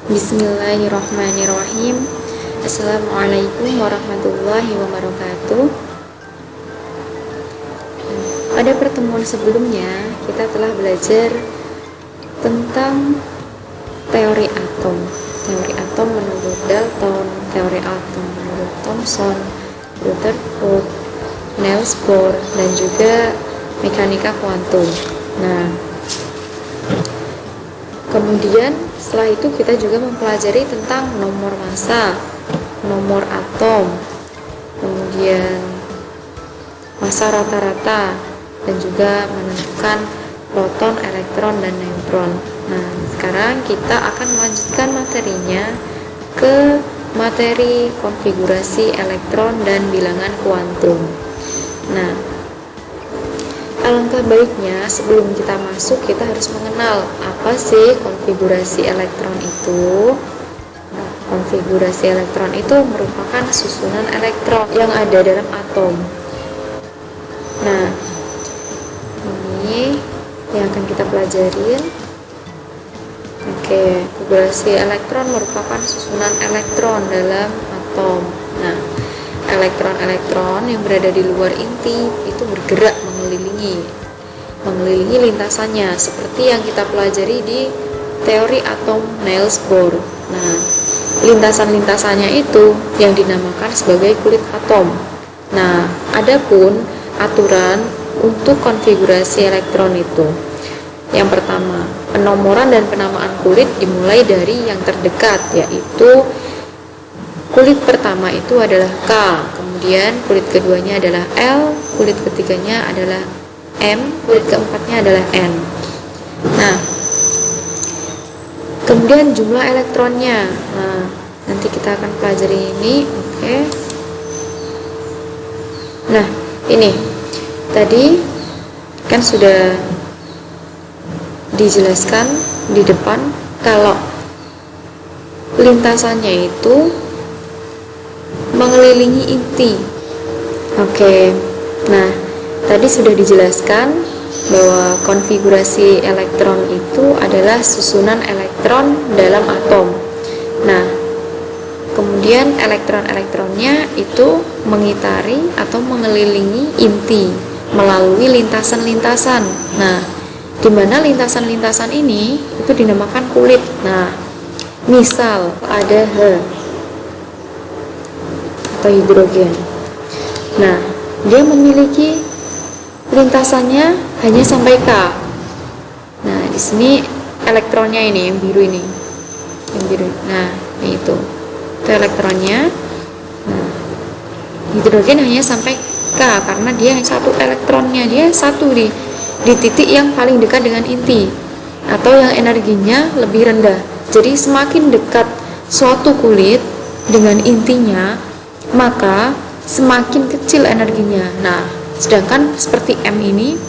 Bismillahirrahmanirrahim. Assalamualaikum warahmatullahi wabarakatuh. Pada pertemuan sebelumnya kita telah belajar tentang teori atom. Teori atom menurut Dalton, teori atom menurut Thomson, Rutherford, Niels Bohr, dan juga mekanika kuantum. Nah, kemudian setelah itu kita juga mempelajari tentang nomor massa, nomor atom, kemudian massa rata-rata, dan juga menentukan proton, elektron, dan neutron. Nah, sekarang kita akan melanjutkan materinya ke materi konfigurasi elektron dan bilangan kuantum. Nah, alangkah baiknya sebelum kita masuk kita harus mengenal apa sih konfigurasi elektron itu. Nah, konfigurasi elektron itu merupakan susunan elektron yang ada dalam atom. Nah, ini yang akan kita pelajarin. Oke, konfigurasi elektron merupakan susunan elektron dalam atom. Nah, elektron-elektron yang berada di luar inti itu bergerak mengelilingi lintasannya seperti yang kita pelajari di teori atom Niels Bohr. Nah, lintasan-lintasannya itu yang dinamakan sebagai kulit atom. Nah, adapun aturan untuk konfigurasi elektron itu, yang pertama, penomoran dan penamaan kulit dimulai dari yang terdekat, yaitu kulit pertama itu adalah K, kemudian kulit keduanya adalah L, kulit ketiganya adalah M, kulit keempatnya adalah N. Nah, kemudian jumlah elektronnya. Nah, nanti kita akan pelajari ini. Oke. Nah, ini tadi kan sudah dijelaskan di depan kalau lintasannya itu mengelilingi inti. Oke. Nah, tadi sudah dijelaskan bahwa konfigurasi elektron itu adalah susunan elektron dalam atom. Nah, kemudian elektron-elektronnya itu mengitari atau mengelilingi inti melalui lintasan-lintasan. Nah, di mana lintasan-lintasan ini itu dinamakan kulit. Nah, misal ada H atau hidrogen. Nah, dia memiliki lintasannya hanya sampai K. Nah, di sini elektronnya ini yang biru ini. Yang biru. Nah, itu elektronnya. Nah, hidrogen hanya sampai K karena dia hanya satu elektronnya, dia satu di titik yang paling dekat dengan inti atau yang energinya lebih rendah. Jadi semakin dekat suatu kulit dengan intinya, maka semakin kecil energinya. Nah, sedangkan seperti M ini,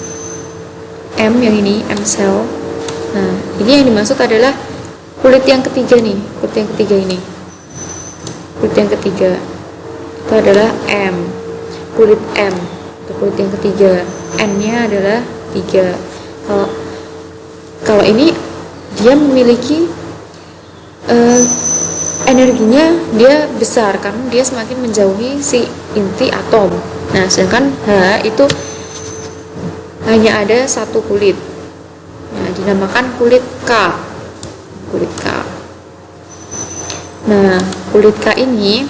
M yang ini, M cell. Nah, ini yang dimaksud adalah kulit yang ketiga nih, kulit yang ketiga ini. Kulit yang ketiga itu adalah M, kulit M, itu kulit yang ketiga. N-nya adalah 3. Kalau ini dia memiliki energinya dia besar karena dia semakin menjauhi si inti atom. Nah, sedangkan H itu hanya ada satu kulit. Nah, dinamakan kulit K. Kulit K. Nah, kulit K ini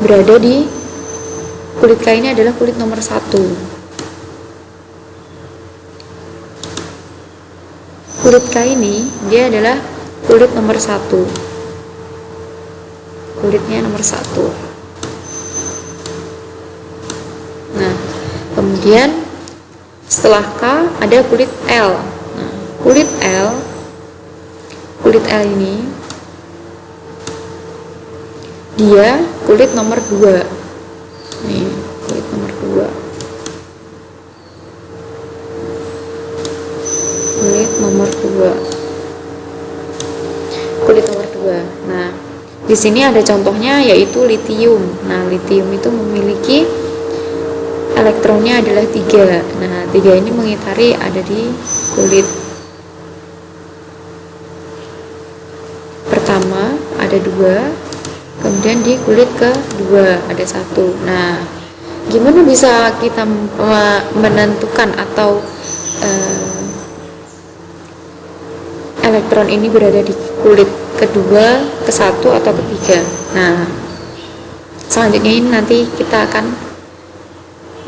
berada di kulit K ini adalah kulit nomor 1. Kulit K ini dia adalah kulit nomor 1. Kulitnya nomor 1. Nah, kemudian setelah K ada kulit L. Nah, kulit L ini dia kulit nomor 2. Nih, kulit nomor 2. Kulit nomor 2. Kulit nomor 2. Nah, di sini ada contohnya yaitu litium. Nah, litium itu memiliki elektronnya adalah 3. Nah, 3 ini mengitari ada di kulit ada 2, kemudian di kulit kedua ada 1. Nah, gimana bisa kita menentukan atau elektron ini berada di kulit kedua, ke-1 atau ketiga? Nah, selanjutnya ini nanti kita akan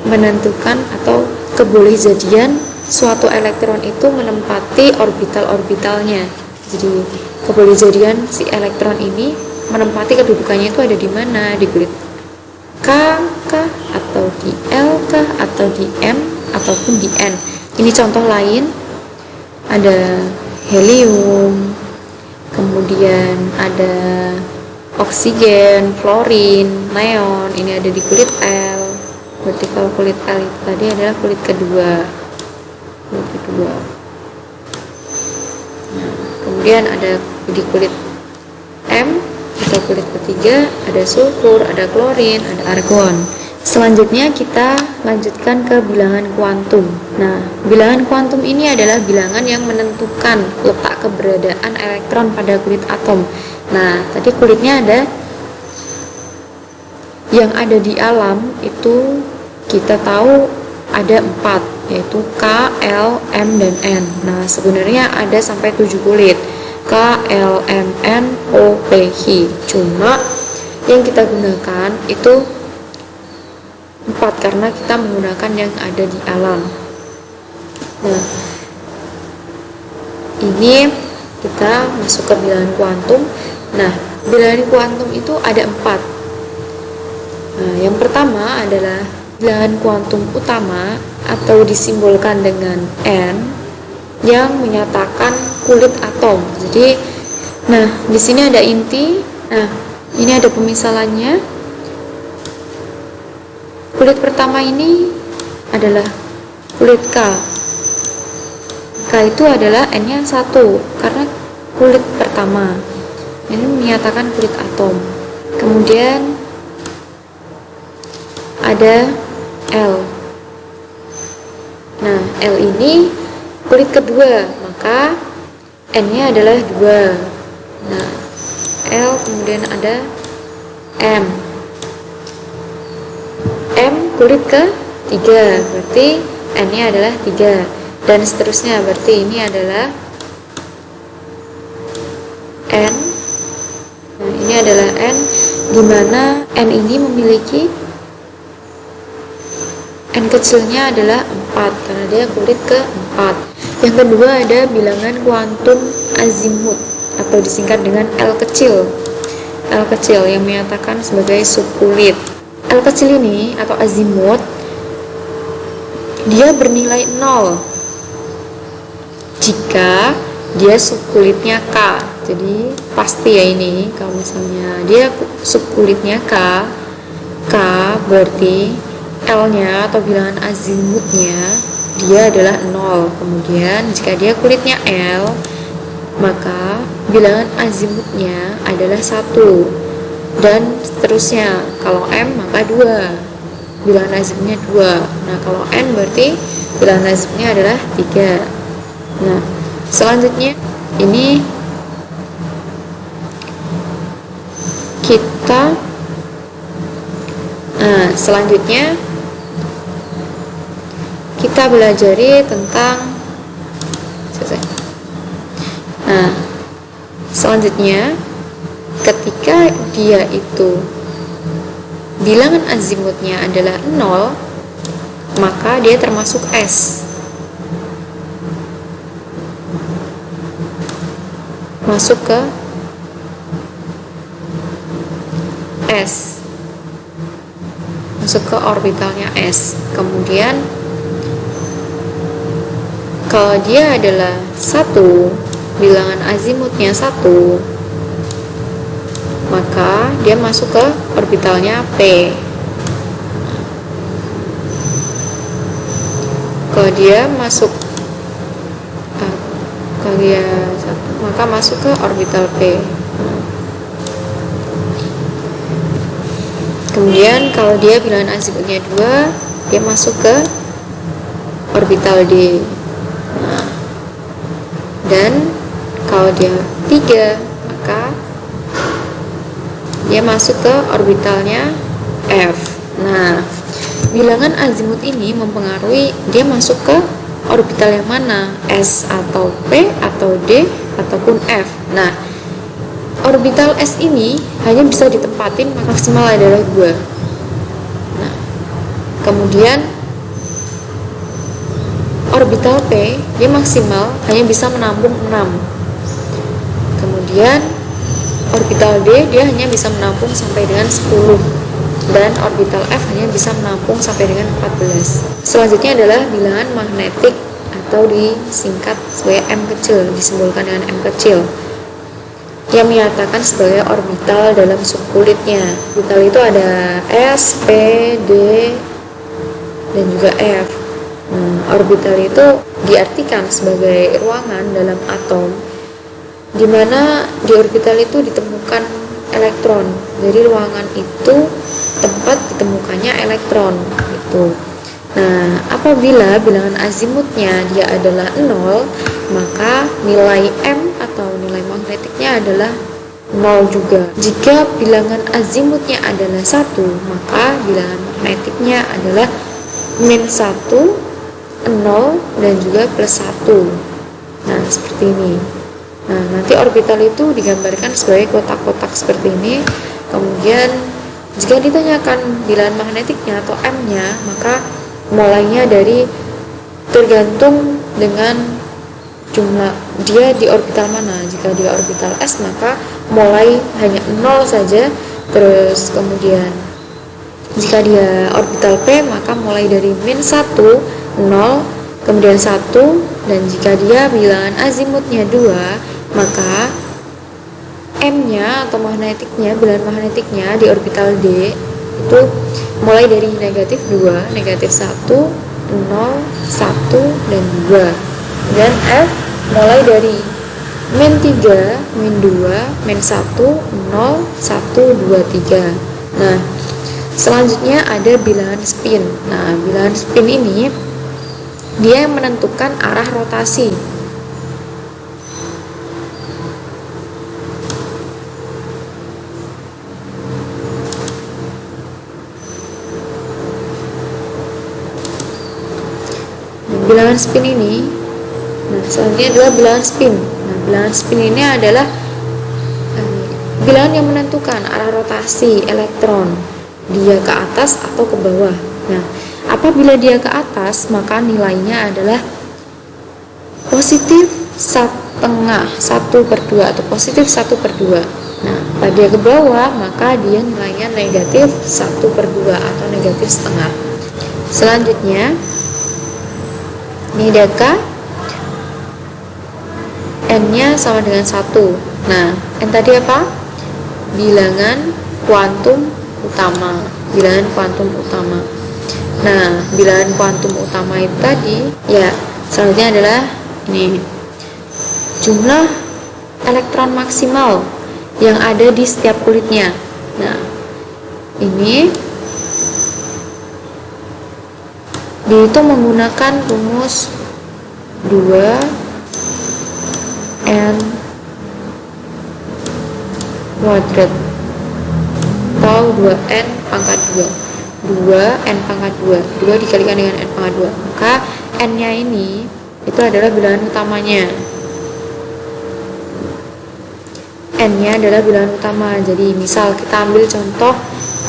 menentukan atau kebolehjadian suatu elektron itu menempati orbital-orbitalnya. Jadi kebolehjadian si elektron ini menempati kedudukannya itu ada di mana, di kulit K kah, atau di L kah, atau di M, ataupun di N. Ini contoh lain, ada helium, kemudian ada oksigen, fluorin, neon, ini ada di kulit L. Berarti kalau kulit L itu tadi adalah kulit kedua. Nah, kemudian ada di kulit M atau kulit ketiga ada sulfur, ada klorin, ada argon. Selanjutnya kita lanjutkan ke bilangan kuantum. Nah, bilangan kuantum ini adalah bilangan yang menentukan letak keberadaan elektron pada kulit atom. Nah, tadi kulitnya ada yang ada di alam itu kita tahu ada 4, yaitu K, L, M, dan N. Nah, sebenarnya ada sampai 7 kulit, K, L, M, N, O, P, H. Cuma yang kita gunakan itu 4 karena kita menggunakan yang ada di alam. Nah, ini kita masuk ke bilangan kuantum. Nah, bilangan kuantum itu ada 4. Nah, yang pertama adalah bilangan kuantum utama atau disimbolkan dengan N yang menyatakan kulit atom. Jadi, nah di sini ada inti. Nah, ini ada pemisalannya. Kulit pertama ini adalah kulit K. K itu adalah N-nya 1 karena kulit pertama. Ini menyatakan kulit atom. Kemudian ada L. Nah, L ini kulit kedua, maka N-nya adalah 2. Nah, L, kemudian ada M. M kulit ketiga, berarti N-nya adalah 3. Dan seterusnya, berarti ini adalah N. Nah, ini adalah N, di mana N ini memiliki N kecilnya adalah 4 karena dia kulit ke-4. Yang kedua ada bilangan kuantum azimut atau disingkat dengan L kecil. L kecil yang menyatakan sebagai subkulit. L kecil ini atau azimut dia bernilai 0 jika dia subkulitnya K. Jadi pasti ya ini kalau misalnya dia subkulitnya K berarti L-nya atau bilangan azimutnya dia adalah 0. Kemudian jika dia kulitnya L, maka bilangan azimutnya adalah 1. Dan seterusnya. Kalau M maka 2. Bilangan azimutnya 2. Nah, kalau N berarti bilangan azimutnya adalah 3. Nah, selanjutnya ini kita selanjutnya kita belajari tentang Nah, selanjutnya ketika dia itu bilangan azimutnya adalah 0, maka dia termasuk S. Masuk ke S. Masuk ke orbitalnya S. Kemudian kalau dia adalah 1, bilangan azimutnya 1, maka dia masuk ke orbitalnya P. Kalau dia masuk kalau dia 1, maka masuk ke orbital P. Kemudian kalau dia bilangan azimutnya 2, dia masuk ke orbital D. Dan kalau dia 3, maka dia masuk ke orbitalnya F. Nah, bilangan azimut ini mempengaruhi dia masuk ke orbital yang mana, S atau P atau D ataupun F. Nah, orbital S ini hanya bisa ditempatin maksimal adalah 2. Nah, kemudian orbital P dia maksimal hanya bisa menampung 6. Kemudian orbital D dia hanya bisa menampung sampai dengan 10, dan orbital F hanya bisa menampung sampai dengan 14. Selanjutnya adalah bilangan magnetik atau disingkat sebagai M kecil, disimbolkan dengan M kecil, yang menyatakan sebagai orbital dalam subkulitnya. Orbital itu ada S, P, D, dan juga F. Orbital itu diartikan sebagai ruangan dalam atom, di mana di orbital itu ditemukan elektron. Jadi ruangan itu tempat ditemukannya elektron gitu. Nah, apabila bilangan azimutnya dia adalah 0, maka nilai M atau nilai magnetiknya adalah 0 juga. Jika bilangan azimutnya adalah 1, maka bilangan magnetiknya adalah -1, 0, dan juga +1. Nah, seperti ini. Nah, nanti orbital itu digambarkan sebagai kotak-kotak seperti ini. Kemudian jika ditanyakan bilangan magnetiknya atau M-nya, maka mulainya dari tergantung dengan jumlah dia di orbital mana. Jika di orbital S, maka mulai hanya 0 saja. Terus kemudian jika dia orbital P, maka mulai dari -1, 0, kemudian 1, dan jika dia bilangan azimutnya 2, maka M-nya atau magnetiknya, bilangan magnetiknya di orbital D itu mulai dari -2, -1, 0, 1, dan 2. Dan F mulai dari -3, -2, -1, 0, 1, 2, 3. Nah, selanjutnya ada bilangan spin. Nah, bilangan spin ini dia yang menentukan arah rotasi. Bilangan spin ini, nah selanjutnya adalah bilangan spin. Nah, bilangan spin ini adalah bilangan yang menentukan arah rotasi elektron, dia ke atas atau ke bawah. Nah, apabila dia ke atas, maka nilainya adalah +1/2, 1/2 atau +1/2. Nah, pada dia ke bawah, maka dia nilainya -1/2 atau -1/2. Selanjutnya ini data N-nya sama dengan 1. Nah, N tadi apa? Bilangan kuantum utama. Bilangan kuantum utama. Nah, bilangan kuantum utama itu tadi, ya, selanjutnya adalah ini jumlah elektron maksimal yang ada di setiap kulitnya. Nah, ini dihitung menggunakan rumus 2n kuadrat atau 2n pangkat 2. 2n pangkat 2. 2 dikalikan dengan n pangkat 2. Maka n-nya ini itu adalah bilangan utamanya. N-nya adalah bilangan utama. Jadi misal kita ambil contoh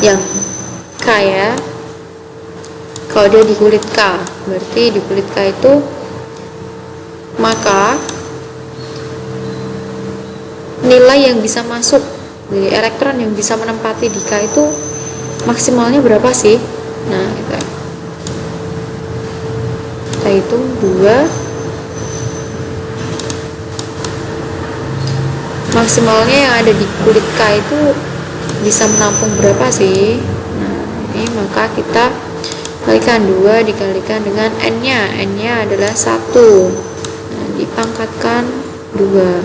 yang kaya, kalau dia di kulit K, berarti di kulit K itu maka nilai yang bisa masuk dari elektron yang bisa menempati di K itu maksimalnya berapa sih? Nah, kita hitung 2, maksimalnya yang ada di kulit K itu bisa menampung berapa sih? Nah, ini maka kita kalikan 2 dikalikan dengan n-nya. N-nya adalah 1. Nah, dipangkatkan 2.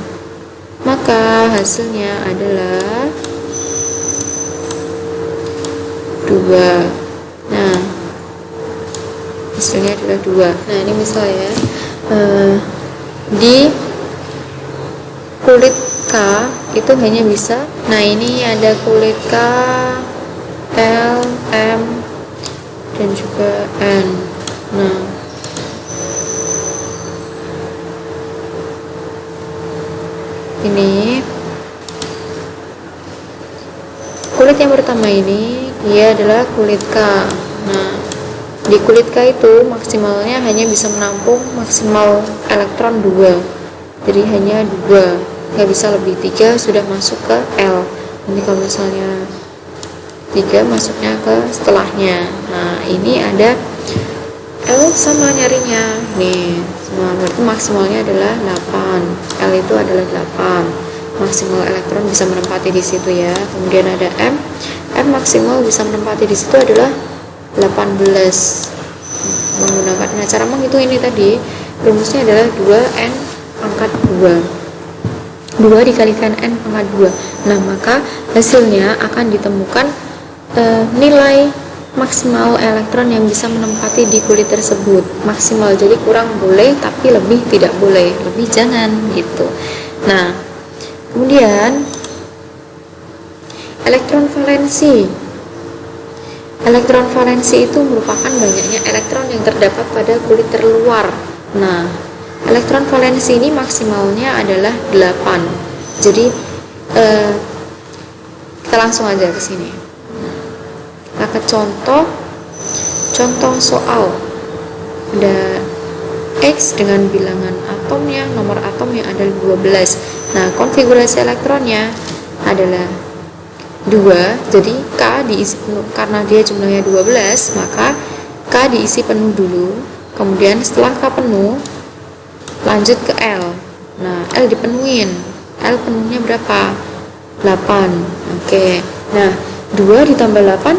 Maka hasilnya adalah 2. Nah, hasilnya adalah 2. Nah, ini misalnya di kulit K itu hanya bisa Nah, ini ada kulit K, L, M, dan juga N. Nah, ini kulit yang pertama ini dia adalah kulit K. Nah, di kulit K itu maksimalnya hanya bisa menampung maksimal elektron 2, jadi hanya 2, nggak bisa lebih. 3 sudah masuk ke L. Nanti kalau misalnya 3 masuknya ke setelahnya. Nah, ini ada L sama nyarinya nih, semua berarti maksimalnya adalah 8. L itu adalah 8, maksimal elektron bisa menempati di situ ya. Kemudian ada M, M maksimal bisa menempati di situ adalah 18. Menggunakan cara menghitung ini tadi rumusnya adalah 2N pangkat 2, 2 dikalikan N pangkat 2. Nah, maka hasilnya akan ditemukan nilai maksimal elektron yang bisa menempati di kulit tersebut. Maksimal, jadi kurang boleh tapi lebih tidak boleh, lebih jangan gitu. Nah, kemudian elektron valensi. Elektron valensi itu merupakan banyaknya elektron yang terdapat pada kulit terluar. Nah, elektron valensi ini maksimalnya adalah 8. Jadi kita langsung aja ke sini. Nah, ke contoh soal. Ada X dengan bilangan atomnya, nomor atomnya adalah 12. Nah, konfigurasi elektronnya adalah 2, jadi K diisi penuh. Karena dia jumlahnya 12, maka K diisi penuh dulu. Kemudian setelah K penuh, lanjut ke L. Nah, L dipenuhin. L penuhnya berapa? 8. Oke. Nah, 2 ditambah 8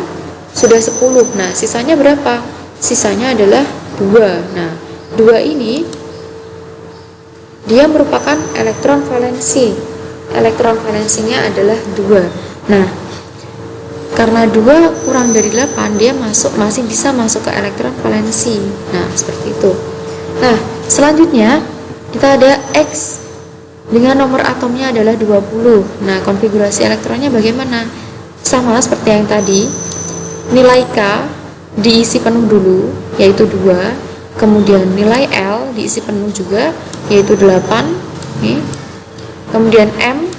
sudah 10. Nah, sisanya berapa? Sisanya adalah 2. Nah, 2 ini dia merupakan elektron valensi. Elektron valensinya adalah 2. Nah, karena 2 kurang dari 8, dia masih bisa masuk ke elektron valensi. Nah, seperti itu. Nah, selanjutnya kita ada X dengan nomor atomnya adalah 20. Nah, konfigurasi elektronnya bagaimana? Sama seperti yang tadi. Nilai K diisi penuh dulu, yaitu 2. Kemudian nilai L diisi penuh juga, yaitu 8. Nih. Kemudian M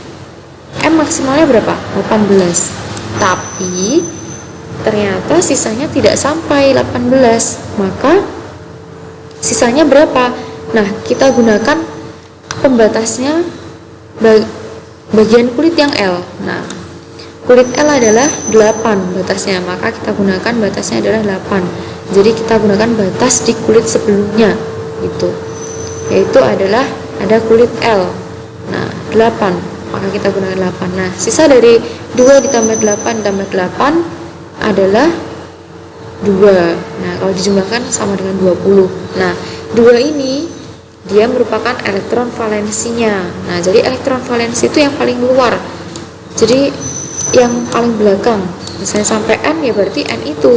maksimalnya berapa? 18. Tapi ternyata sisanya tidak sampai 18. Maka sisanya berapa? Nah, kita gunakan pembatasnya bagian kulit yang L. Nah, kulit L adalah 8 batasnya, maka kita gunakan batasnya adalah 8. Jadi kita gunakan batas di kulit sebelumnya gitu. Yaitu adalah ada kulit L. Nah, 8, maka kita gunakan 8. Nah, sisa dari 2 ditambah 8 ditambah 8 adalah 2. Nah, kalau dijumlahkan sama dengan 20. Nah, 2 ini dia merupakan elektron valensinya. Nah, jadi elektron valensi itu yang paling luar. Jadi yang paling belakang. Misalnya sampai N, ya berarti N itu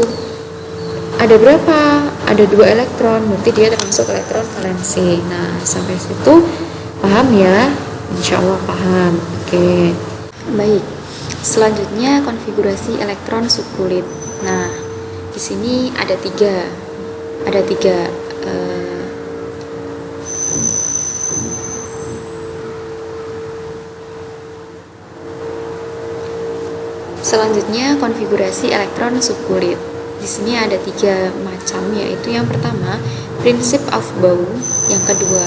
ada berapa? Ada 2 elektron, berarti dia termasuk elektron valensi. Nah, sampai situ paham ya? Insya Allah paham. Oke. Baik. Selanjutnya konfigurasi elektron subkulit. Nah, di sini ada tiga. Selanjutnya konfigurasi elektron subkulit. Di sini ada 3 macam, yaitu yang pertama prinsip Aufbau, yang kedua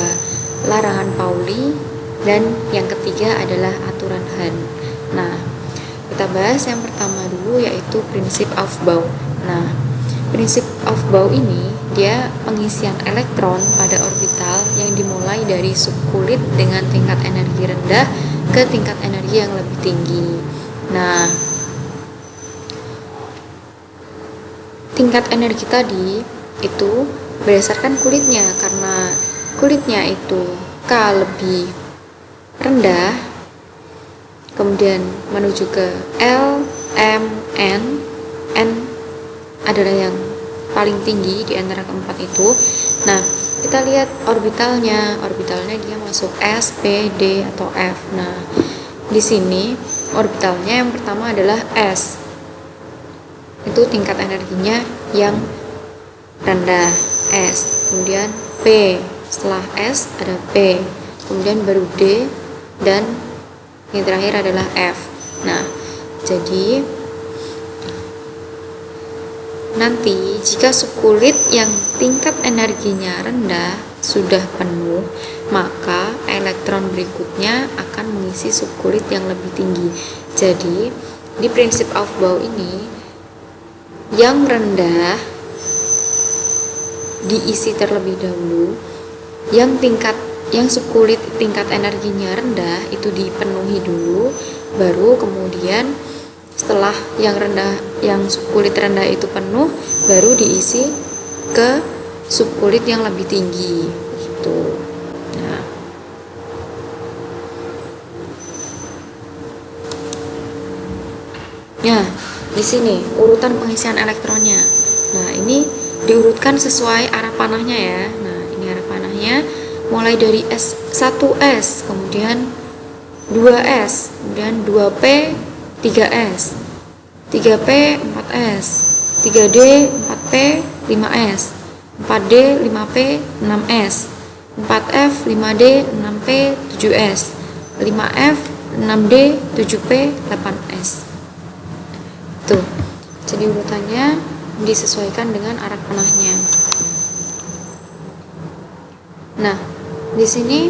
larangan Pauli, dan yang ketiga adalah aturan Hahn. Nah, kita bahas yang pertama dulu, yaitu prinsip Aufbau. Nah, prinsip Aufbau ini dia pengisian elektron pada orbital yang dimulai dari subkulit dengan tingkat energi rendah ke tingkat energi yang lebih tinggi. Nah, tingkat energi tadi itu berdasarkan kulitnya, karena kulitnya itu K lebih rendah, kemudian menuju ke L, M, N adalah yang paling tinggi di antara keempat itu. Nah, kita lihat orbitalnya dia masuk S, P, D, atau F. Nah, di sini orbitalnya yang pertama adalah S. Itu tingkat energinya yang rendah, S. Kemudian P. Setelah S ada P. Kemudian baru D dan yang terakhir adalah F. Nah, jadi nanti jika subkulit yang tingkat energinya rendah sudah penuh, maka elektron berikutnya akan mengisi subkulit yang lebih tinggi. Jadi di prinsip Aufbau ini yang rendah diisi terlebih dahulu, yang subkulit tingkat energinya rendah itu dipenuhi dulu, baru kemudian setelah yang subkulit rendah itu penuh, baru diisi ke subkulit yang lebih tinggi gitu. Nah, di sini urutan pengisian elektronnya. Nah, ini diurutkan sesuai arah panahnya ya. Nah, ini arah panahnya mulai dari S1S, kemudian 2S, kemudian 2P, 3S, 3P, 4S, 3D, 4P, 5S, 4D, 5P, 6S, 4F, 5D, 6P, 7S, 5F, 6D, 7P, 8S. Tuh, jadi urutannya disesuaikan dengan arah panahnya. Nah, di sini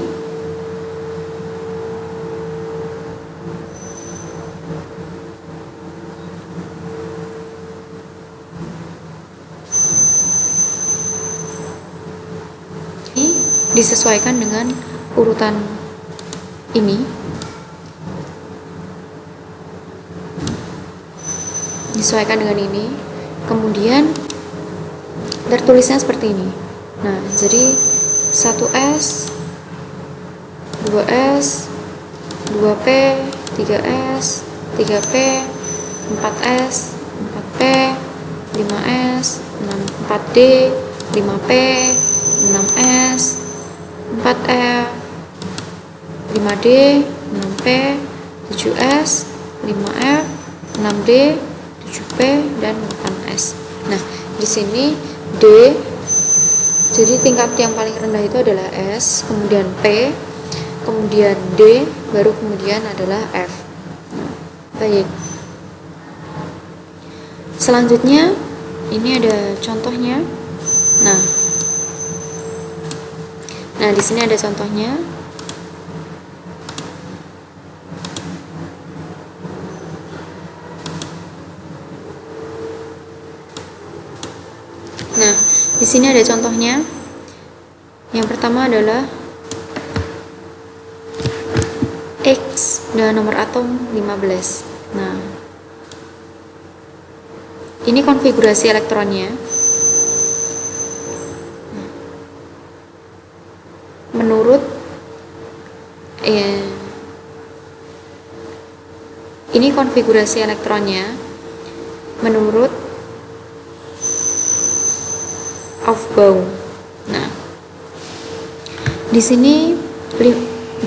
disesuaikan dengan urutan ini, disesuaikan dengan ini, kemudian tertulisnya seperti ini. Nah, jadi 1S, 2S, 2P, 3S, 3P, 4S, 4P, 5S, 4D, 5P, 6S, 4F, 5D, 6P, 7S, 5F, 6D, 7P, dan 8S. Nah, di sini D, jadi tingkat yang paling rendah itu adalah S, kemudian P, kemudian D, baru kemudian adalah F. Nah, baik. Selanjutnya, ini ada contohnya. Nah, di sini ada contohnya. Nah, di sini ada contohnya. Yang pertama adalah X dengan nomor atom 15. Nah, ini konfigurasi elektronnya. Menurut ini konfigurasi elektronnya menurut Aufbau. Nah, di sini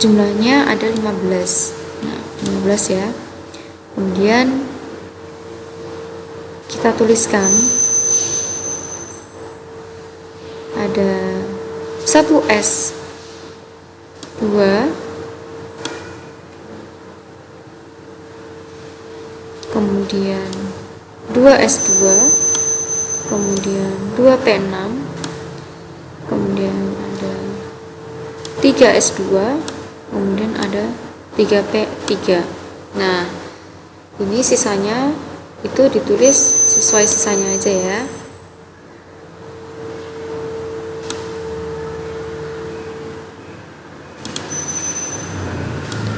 jumlahnya ada 15. Nah, 15 ya. Kemudian kita tuliskan ada 1S 2, kemudian 2S2, kemudian 2P6, kemudian ada 3S2, kemudian ada 3P3. Nah, ini sisanya itu ditulis sesuai sisanya aja ya.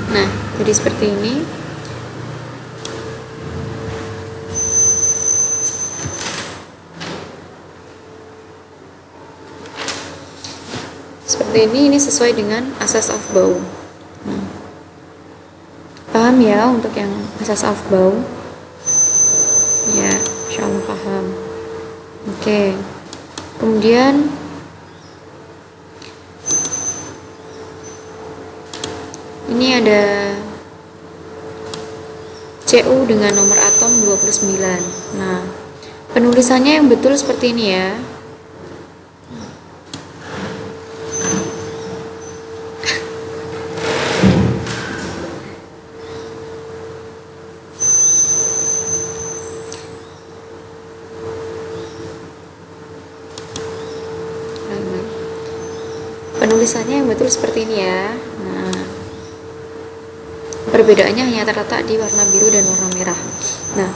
Nah, jadi seperti ini. Seperti ini sesuai dengan asas Aufbau. Nah, paham ya untuk yang asas Aufbau? Ya, insyaallah paham. Oke. Kemudian ini ada Cu dengan nomor atom 29. Nah, penulisannya yang betul seperti ini ya. Penulisannya yang betul seperti ini ya. Nah, perbedaannya hanya terletak di warna biru dan warna merah. Nah,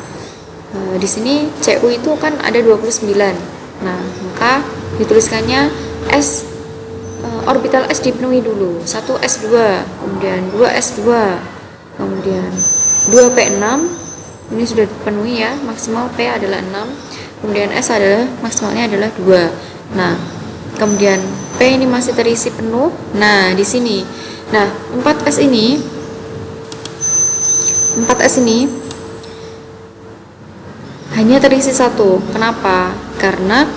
di sini Cu itu kan ada 29. Nah, maka dituliskannya S, orbital S dipenuhi dulu. 1 S2, kemudian 2 S2, kemudian 2 P6. Ini sudah dipenuhi ya, maksimal P adalah 6. Kemudian S adalah maksimalnya adalah 2. Nah, kemudian P ini masih terisi penuh. Nah, di sini. Nah, 4S ini hanya terisi 1. Kenapa? Karena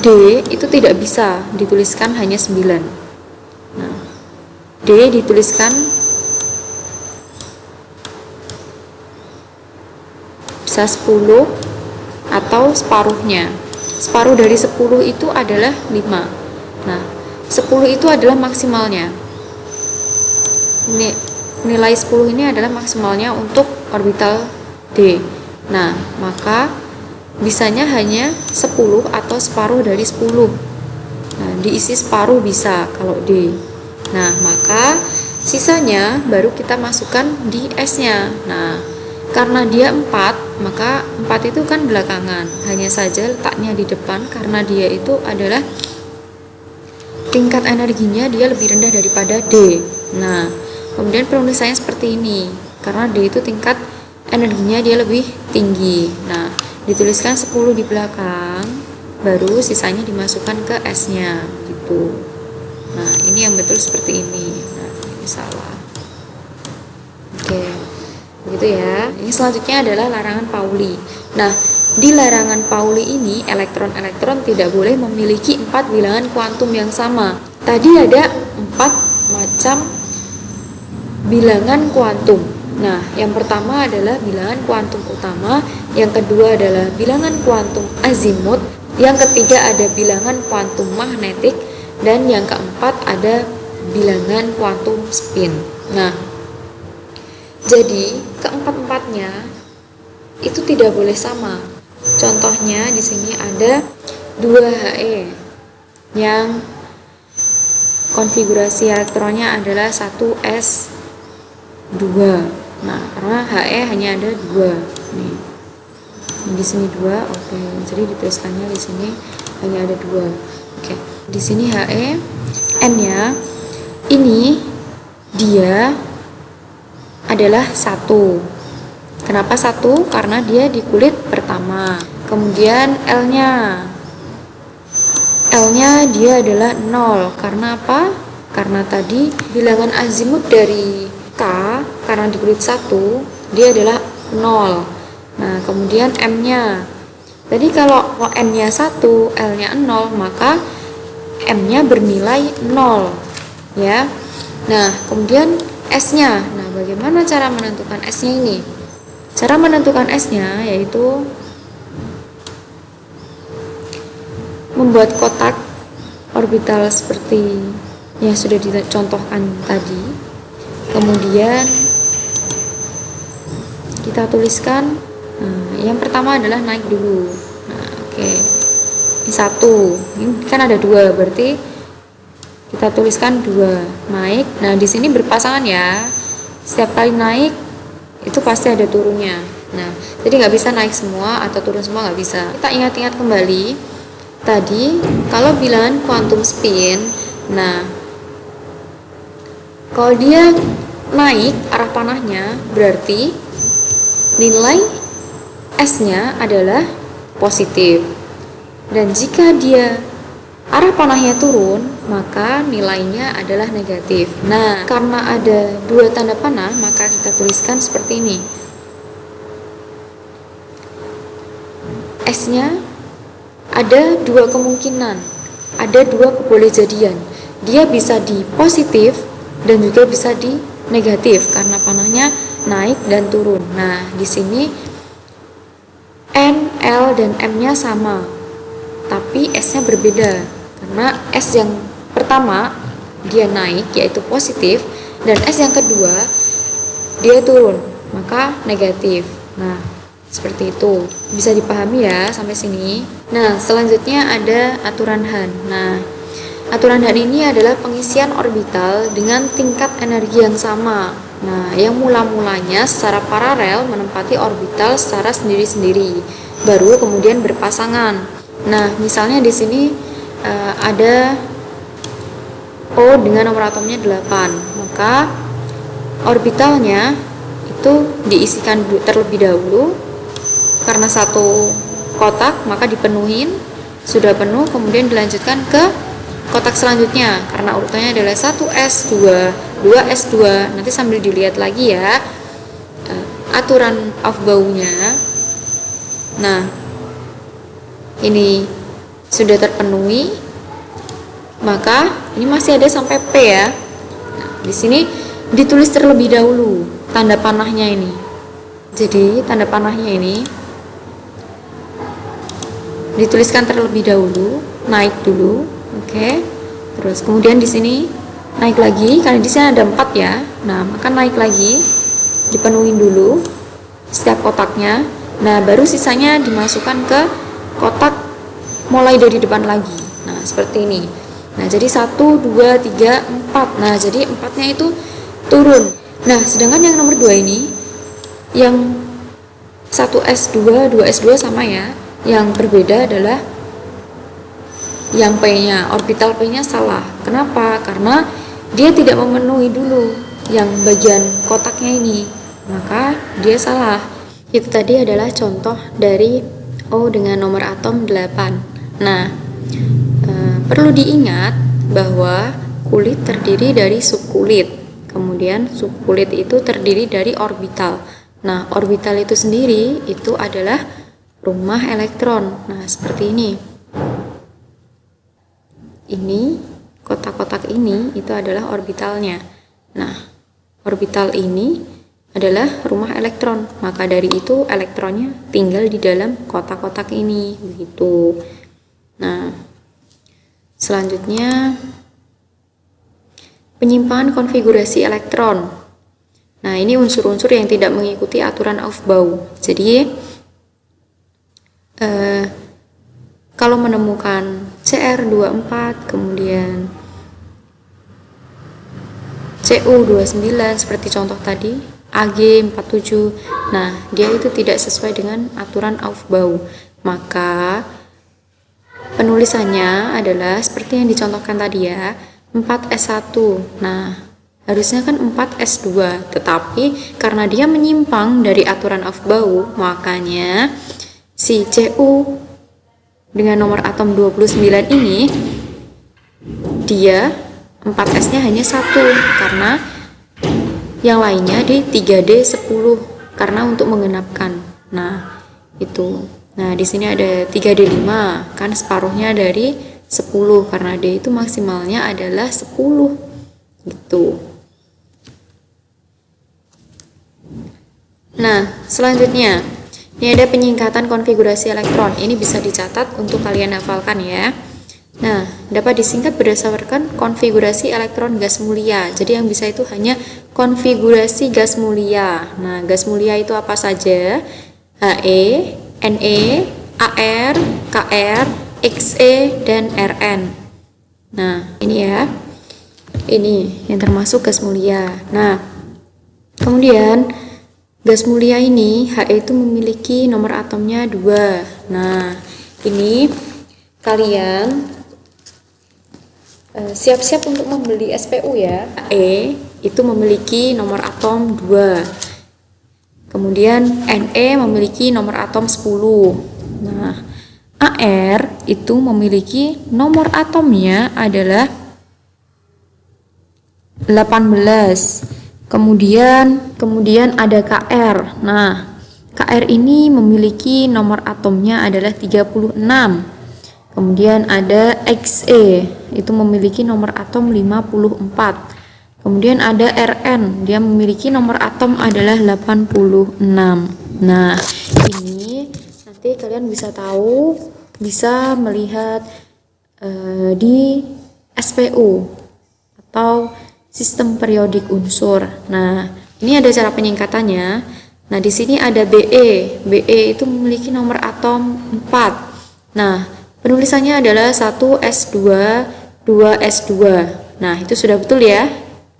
D itu tidak bisa dituliskan hanya 9. Nah, D dituliskan bisa 10 atau separuhnya. Separuh dari 10 itu adalah 5. Nah, 10 itu adalah maksimalnya. Nilai 10 ini adalah maksimalnya untuk orbital D. Nah, maka bisanya hanya 10 atau separuh dari 10. Nah, diisi separuh bisa kalau D. Nah, maka sisanya baru kita masukkan di S-nya. Nah, karena dia 4, maka 4 itu kan belakangan. Hanya saja letaknya di depan karena dia itu adalah tingkat energinya dia lebih rendah daripada D. Nah, kemudian penulisannya seperti ini. Karena D itu tingkat energinya dia lebih tinggi. Nah, dituliskan 10 di belakang, baru sisanya dimasukkan ke S-nya gitu. Nah, ini yang betul seperti ini. Nah, ini salah. Oke. Begitu ya. Ini selanjutnya adalah larangan Pauli. Nah, di larangan Pauli ini elektron-elektron tidak boleh memiliki 4 bilangan kuantum yang sama. Tadi ada 4 macam bilangan kuantum. Nah, yang pertama adalah bilangan kuantum utama, yang kedua adalah bilangan kuantum azimut, yang ketiga ada bilangan kuantum magnetik, dan yang keempat ada bilangan kuantum spin. Nah, jadi keempat-empatnya itu tidak boleh sama. Contohnya di sini ada 2He yang konfigurasi elektronnya adalah 1s2. Nah, karena He hanya ada 2. Nih. Di sini 2, oke. Jadi dituliskannya di sini hanya ada 2. Oke. Di sini He, N-nya ini dia adalah 1. Kenapa 1? Karena dia di kulit pertama. Kemudian L-nya dia adalah 0. Karena apa? Karena tadi bilangan azimut dari K, karena di kulit 1, dia adalah 0. Nah, kemudian M-nya. Tadi kalau N-nya 1, L-nya 0, maka M-nya bernilai 0. Ya. Nah, kemudian S-nya. Nah, bagaimana cara menentukan S-nya ini? Cara menentukan S-nya yaitu membuat kotak orbital seperti yang sudah dicontohkan tadi. Kemudian kita tuliskan, yang pertama adalah naik dulu. Nah, oke. Ini 1. Ini kan ada 2, berarti kita tuliskan 2 naik. Nah, di sini berpasangan ya. Setiap kali naik itu pasti ada turunnya. Nah, jadi nggak bisa naik semua atau turun semua, nggak bisa. Kita ingat-ingat kembali tadi kalau bilangan kuantum spin. Nah, kalau dia naik arah panahnya, berarti nilai S-nya adalah positif. Dan jika dia arah panahnya turun, maka nilainya adalah negatif. Nah, karena ada 2 tanda panah, maka kita tuliskan seperti ini. S-nya ada 2 kemungkinan, ada 2 kebolehjadian. Dia bisa di positif dan juga bisa di negatif karena panahnya naik dan turun. Nah, di sini N, L, dan M-nya sama, tapi S-nya berbeda. Karena S yang pertama dia naik, yaitu positif, dan S yang kedua dia turun, maka negatif. Nah, seperti itu. Bisa dipahami ya sampai sini. Nah, selanjutnya ada aturan Hahn. Nah, aturan Hahn ini adalah pengisian orbital dengan tingkat energi yang sama. Nah, yang mula-mulanya secara paralel menempati orbital secara sendiri-sendiri, baru kemudian berpasangan. Nah, misalnya di sini ada O dengan nomor atomnya 8, maka orbitalnya itu diisikan terlebih dahulu. Karena satu kotak maka dipenuhin, sudah penuh kemudian dilanjutkan ke kotak selanjutnya karena urutannya adalah 1s2, 2s2. Nanti sambil dilihat lagi ya aturan Aufbaunya. Nah, ini sudah terpenuhi, maka ini masih ada sampai P ya. Nah, di sini ditulis terlebih dahulu tanda panahnya ini. Jadi tanda panahnya ini dituliskan terlebih dahulu, naik dulu, oke. Terus kemudian di sini naik lagi, karena di sini ada 4 ya. Nah, maka naik lagi, dipenuhin dulu setiap kotaknya. Nah, baru sisanya dimasukkan ke kotak mulai dari depan lagi. Nah, seperti ini. Nah, jadi 1, 2, 3, 4. Nah, jadi 4-nya itu turun. Nah, sedangkan yang nomor 2 ini, yang 1s2, 2s2 sama ya. Yang berbeda adalah yang P-nya, orbital P-nya salah. Kenapa? Karena dia tidak memenuhi dulu yang bagian kotaknya ini, maka dia salah. Itu tadi adalah contoh dari O dengan nomor atom 8. Nah, perlu diingat bahwa kulit terdiri dari subkulit, kemudian subkulit itu terdiri dari orbital. Nah, orbital itu sendiri itu adalah rumah elektron. Nah, seperti ini. Ini kotak-kotak ini itu adalah orbitalnya. Nah, orbital ini adalah rumah elektron. Maka dari itu elektronnya tinggal di dalam kotak-kotak ini, begitu. Nah, selanjutnya penyimpangan konfigurasi elektron. Nah, ini unsur-unsur yang tidak mengikuti aturan Aufbau. Jadi kalau menemukan CR24 kemudian CU29 seperti contoh tadi, AG47, nah dia itu tidak sesuai dengan aturan Aufbau, maka penulisannya adalah seperti yang dicontohkan tadi ya, 4S1. Nah, harusnya kan 4S2, tetapi karena dia menyimpang dari aturan Aufbau, makanya si Cu dengan nomor atom 29 ini dia 4S-nya hanya 1 karena yang lainnya di 3D10 karena untuk menggenapkan. Nah, itu. Nah, di sini ada 3D5 kan separuhnya dari 10 karena D itu maksimalnya adalah 10 gitu. Nah, selanjutnya ini ada penyingkatan konfigurasi elektron. Ini bisa dicatat untuk kalian hafalkan ya. Nah, dapat disingkat berdasarkan konfigurasi elektron gas mulia. Jadi yang bisa itu hanya konfigurasi gas mulia. Nah, gas mulia itu apa saja? He, Ne, Ar, Kr, Xe, dan Rn. Nah, ini ya. Ini yang termasuk gas mulia. Nah, kemudian gas mulia ini He itu memiliki nomor atomnya 2. Nah, ini kalian siap-siap untuk membeli SPU ya. He itu memiliki nomor atom 2. Kemudian Ne memiliki nomor atom 10. Nah, Ar itu memiliki nomor atomnya adalah 18. Kemudian ada Kr. Nah, Kr ini memiliki nomor atomnya adalah 36. Kemudian ada Xe, itu memiliki nomor atom 54. Kemudian ada Rn, dia memiliki nomor atom adalah 86. Nah, ini nanti kalian bisa tahu, bisa melihat di SPU atau sistem periodik unsur. Nah, ini ada cara penyingkatannya. Nah, di sini ada Be. Be itu memiliki nomor atom 4. Nah, penulisannya adalah 1s2, 2s2. Nah, itu sudah betul ya.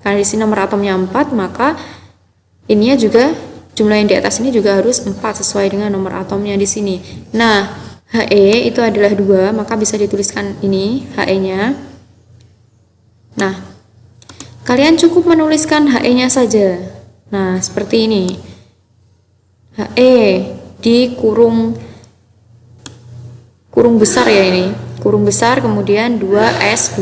Karena di sini nomor atomnya 4, maka ininya juga jumlah yang di atas ini juga harus 4 sesuai dengan nomor atomnya di sini. Nah, He itu adalah 2, maka bisa dituliskan ini He-nya. Nah, kalian cukup menuliskan He-nya saja. Nah, seperti ini. He di kurung besar ya ini. Kurung besar, kemudian 2S2.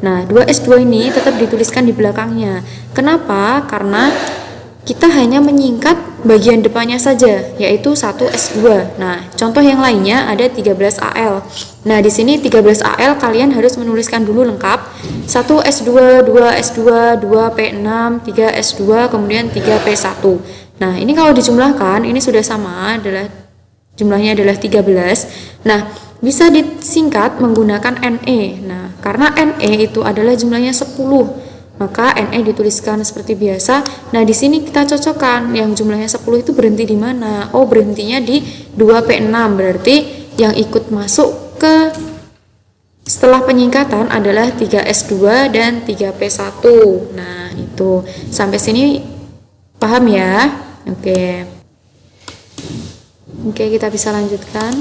Nah, 2S2 ini tetap dituliskan di belakangnya. Kenapa? Karena kita hanya menyingkat bagian depannya saja, yaitu 1S2. Nah, contoh yang lainnya ada 13Al. Nah, di sini 13Al kalian harus menuliskan dulu lengkap. 1S2, 2S2, 2P6, 3S2, kemudian 3P1. Nah, ini kalau dijumlahkan, ini sudah sama, jumlahnya adalah 13. Nah, bisa disingkat menggunakan Ne. Nah, karena Ne itu adalah jumlahnya 10, maka Ne dituliskan seperti biasa. Nah, di sini kita cocokkan yang jumlahnya 10 itu berhenti di mana? Oh, berhentinya di 2P6. Berarti yang ikut masuk ke setelah penyingkatan adalah 3S2 dan 3P1. Nah, itu. Sampai sini paham ya? Oke. Oke, kita bisa lanjutkan.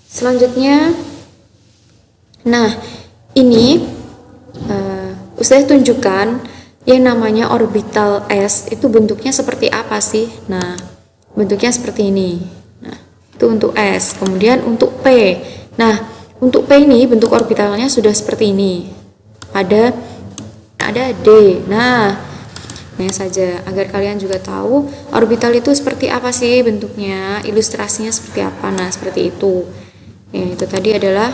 Selanjutnya, nah ini Ustaz tunjukkan yang namanya orbital S itu bentuknya seperti apa sih? Nah, bentuknya seperti ini. Nah, itu untuk S. Kemudian untuk P. Nah, untuk P ini bentuk orbitalnya sudah seperti ini. Ada D. Nah, ini saja agar kalian juga tahu orbital itu seperti apa sih bentuknya, ilustrasinya seperti apa. Nah, seperti itu. Ya, itu tadi adalah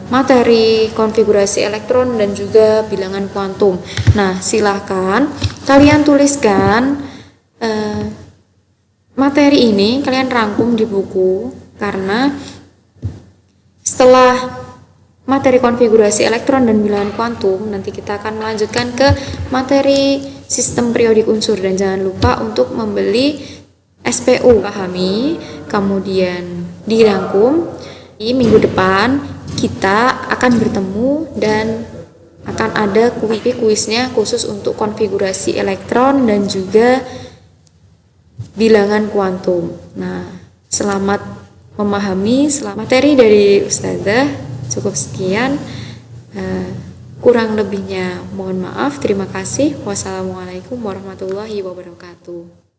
materi, konfigurasi elektron, dan juga bilangan kuantum. Nah, silahkan kalian tuliskan materi ini, kalian rangkum di buku, karena setelah materi konfigurasi elektron dan bilangan kuantum, nanti kita akan melanjutkan ke materi sistem periodik unsur. Dan jangan lupa untuk membeli SPU, pahami, kemudian dirangkum. Di minggu depan kita akan bertemu dan akan ada kuisnya khusus untuk konfigurasi elektron dan juga bilangan kuantum. Nah, selamat memahami, selamat materi dari Ustazah. Cukup sekian. Kurang lebihnya mohon maaf. Terima kasih. Wassalamualaikum warahmatullahi wabarakatuh.